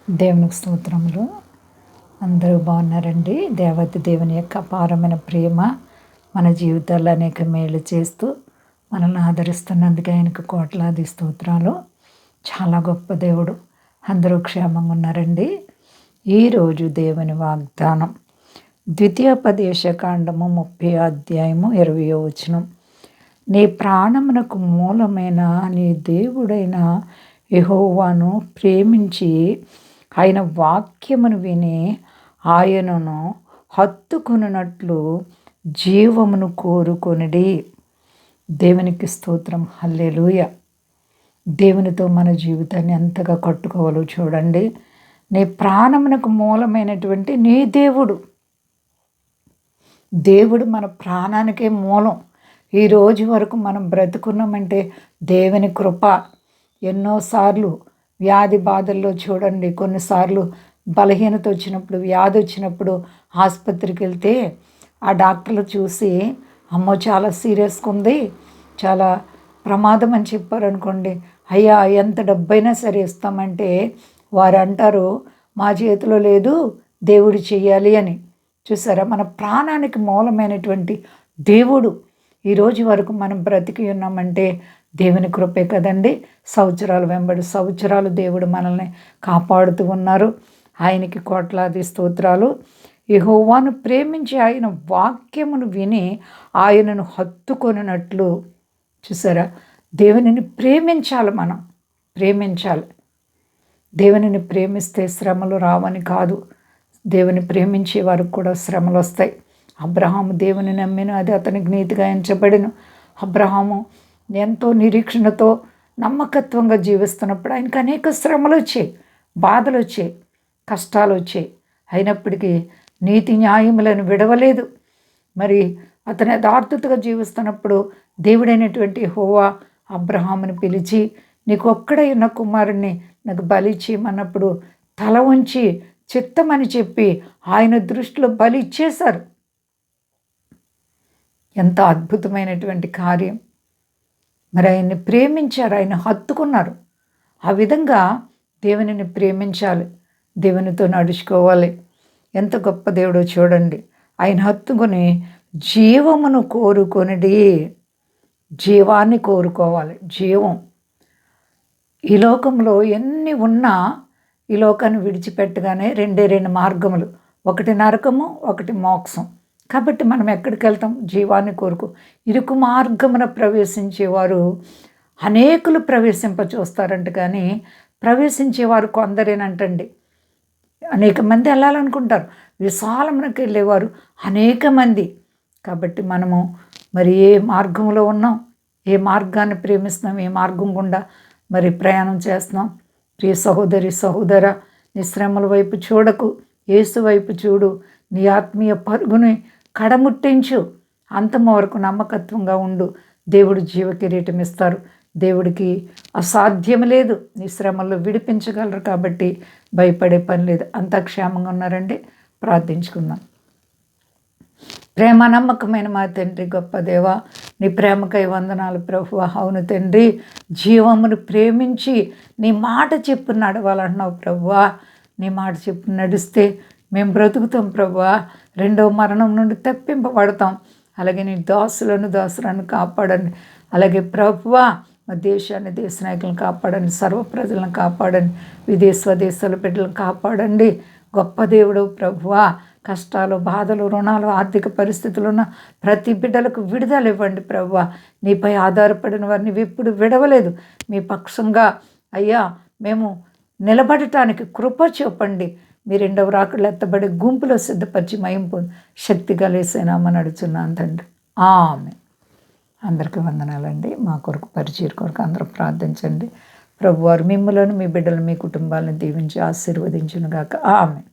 దేవునికి స్తోత్రములు. అందరూ బాగున్నారండి. దేవత దేవుని యొక్క అపారమైన ప్రేమ మన జీవితాల్లో అనేక మేలు చేస్తూ మనల్ని ఆదరిస్తున్నందుకు ఆయనకు కోట్లాది స్తోత్రాలు. చాలా గొప్ప దేవుడు. అందరూ క్షేమంగా ఉన్నారండి. ఈరోజు దేవుని వాగ్దానం ద్వితీయోపదేశకాండము 30 అధ్యాయము 20వ వచనం. నీ ప్రాణమునకు మూలమైన నీ దేవుడైన యెహోవాను ప్రేమించి ఆయన వాక్యమును విని ఆయనను హత్తుకొనున్నట్లు జీవమును కోరుకొనిడి. దేవునికి స్తోత్రం. హల్లెలూయా. దేవునితో మన జీవితాన్ని ఎంతగా కట్టుకోవాలో చూడండి. నీ ప్రాణమునకు మూలమైనటువంటి నీ దేవుడు మన ప్రాణానికే మూలం. ఈ రోజు వరకు మనం బ్రతుకున్నామంటే దేవుని కృప. ఎన్నోసార్లు వ్యాధి బాధల్లో చూడండి, కొన్నిసార్లు బలహీనత వచ్చినప్పుడు, వ్యాధి వచ్చినప్పుడు ఆసుపత్రికి వెళ్తే ఆ డాక్టర్లు చూసి అమ్మో చాలా సీరియస్గా ఉంది, చాలా ప్రమాదం అని చెప్పారనుకోండి, అయ్యా ఎంత డబ్బైనా సరే ఇస్తామంటే వారు అంటారు మా చేతిలో లేదు, దేవుడు చెయ్యాలి అని. చూసారా, మన ప్రాణానికి మూలమైనటువంటి దేవుడు ఈరోజు వరకు మనం బ్రతికి ఉన్నామంటే దేవుని కృపే కదండి. సంవత్సరాలు వెంబడి సంవత్సరాలు దేవుడు మనల్ని కాపాడుతూ ఉన్నారు. ఆయనకి కోట్లాది స్తోత్రాలు. యెహోవాను ప్రేమించి ఆయన వాక్యమును విని ఆయనను హత్తుకొనినట్లు. చూసారా, దేవునిని ప్రేమించాలి, మనం ప్రేమించాలి. దేవునిని ప్రేమిస్తే శ్రమలు రావని కాదు, దేవుని ప్రేమించే వారికి కూడా శ్రమలు వస్తాయి. అబ్రహాము దేవుని నమ్మిన, అది అతనికి నీతిగా ఎంచబడిను. అబ్రహాము ఎంతో నిరీక్షణతో నమ్మకత్వంగా జీవిస్తున్నప్పుడు ఆయనకు అనేక శ్రమలు వచ్చాయి, బాధలు వచ్చాయి, కష్టాలు వచ్చాయి. అయినప్పటికీ నీతి న్యాయములను విడవలేదు. మరి అతను యథార్థతగా జీవిస్తున్నప్పుడు దేవుడైనటువంటి యెహోవా అబ్రహాముని పిలిచి నీకు ఒక్కడే ఉన్న కుమారుణ్ణి నాకు బలి చేయమన్నప్పుడు తల ఉంచి చిత్తమని చెప్పి ఆయన దృష్టిలో బలి ఇచ్చేశారు. ఎంత అద్భుతమైనటువంటి కార్యం. మరి ఆయన్ని ప్రేమించారు, ఆయన హత్తుకున్నారు. ఆ విధంగా దేవునిని ప్రేమించాలి, దేవునితో నడుచుకోవాలి. ఎంత గొప్ప దేవుడో చూడండి. ఆయన హత్తుకొని జీవమును కోరుకొనిడి. జీవాన్ని కోరుకోవాలి, జీవం. ఈ లోకంలో ఎన్ని ఉన్నా ఈ లోకాన్ని విడిచిపెట్టగానే రెండు మార్గములు, ఒకటి నరకము, ఒకటి మోక్షం. కాబట్టి మనం ఎక్కడికి వెళ్తాం? జీవాన్ని కోరుకో. ఇరుకు మార్గమున ప్రవేశించేవారు అనేకులు ప్రవేశింప చూస్తారంట, కానీ ప్రవేశించేవారు కొందరేనంటండి. అనేక మంది వెళ్ళాలనుకుంటారు, విశాలమునకు వెళ్ళేవారు అనేక మంది. కాబట్టి మనము మరి ఏ మార్గంలో ఉన్నాం, ఏ మార్గాన్ని ప్రేమిస్తున్నాం, ఏ మార్గం గుండా మరి ప్రయాణం చేస్తున్నాం? ప్రియ సహోదరి సహోదర, నీ శ్రమల వైపు చూడకు, యేసు వైపు చూడు. నీ ఆత్మీయ పరుగుని కడముట్టించు, అంతము వరకు నమ్మకత్వంగా ఉండు. దేవుడు జీవ కిరీటం ఇస్తారు. దేవుడికి అసాధ్యం లేదు. నీ శ్రమల్లో విడిపించగలరు, కాబట్టి భయపడే పని లేదు. అంతా క్షేమంగా ఉన్నారండి. ప్రార్థించుకుందాం. ప్రేమ నమ్మకమైన మా తండ్రి, గొప్ప దేవ, నీ ప్రేమకై వందనాలు ప్రభువా. అవును తండ్రి, జీవమును ప్రేమించి నీ మాట చెప్పు నడవాలంటున్నావు ప్రభువా. నీ మాట చెప్పు నడిస్తే మేము బ్రతుకుతాం ప్రభువా. రెండవ మరణం నుండి తప్పింపబడతాం. అలాగే నీ దాసులను కాపాడండి. అలాగే ప్రభువా, మా దేశాన్ని, దేశ నాయకులను కాపాడండి. సర్వ ప్రజలను కాపాడండి. స్వదేశాల బిడ్డలను కాపాడండి. గొప్ప దేవుడు ప్రభువా. కష్టాలు, బాధలు, రుణాలు, ఆర్థిక పరిస్థితులు ఉన్న ప్రతి బిడ్డలకు విడుదల ఇవ్వండి ప్రభువా. నీపై ఆధారపడిన వారిని ఎప్పుడు విడవలేదు. మీ పక్షంగా అయ్యా మేము నిలబడటానికి కృప చూపండి. మీ రెండవ రాకడలో ఎత్తబడే గుంపులో సిద్ధపరిచి మహింపు శక్తి కలిసేనామని అడుగుతున్నాను తండ్రి. ఆమేన్. అందరికీ వందనాలండి. మా కొరకు, పరిచయం కొరకు అందరూ ప్రార్థించండి. ప్రభువారు మిమ్మలను, మీ బిడ్డలు, మీ కుటుంబాలను దీవించి ఆశీర్వదించును గాక. ఆమేన్.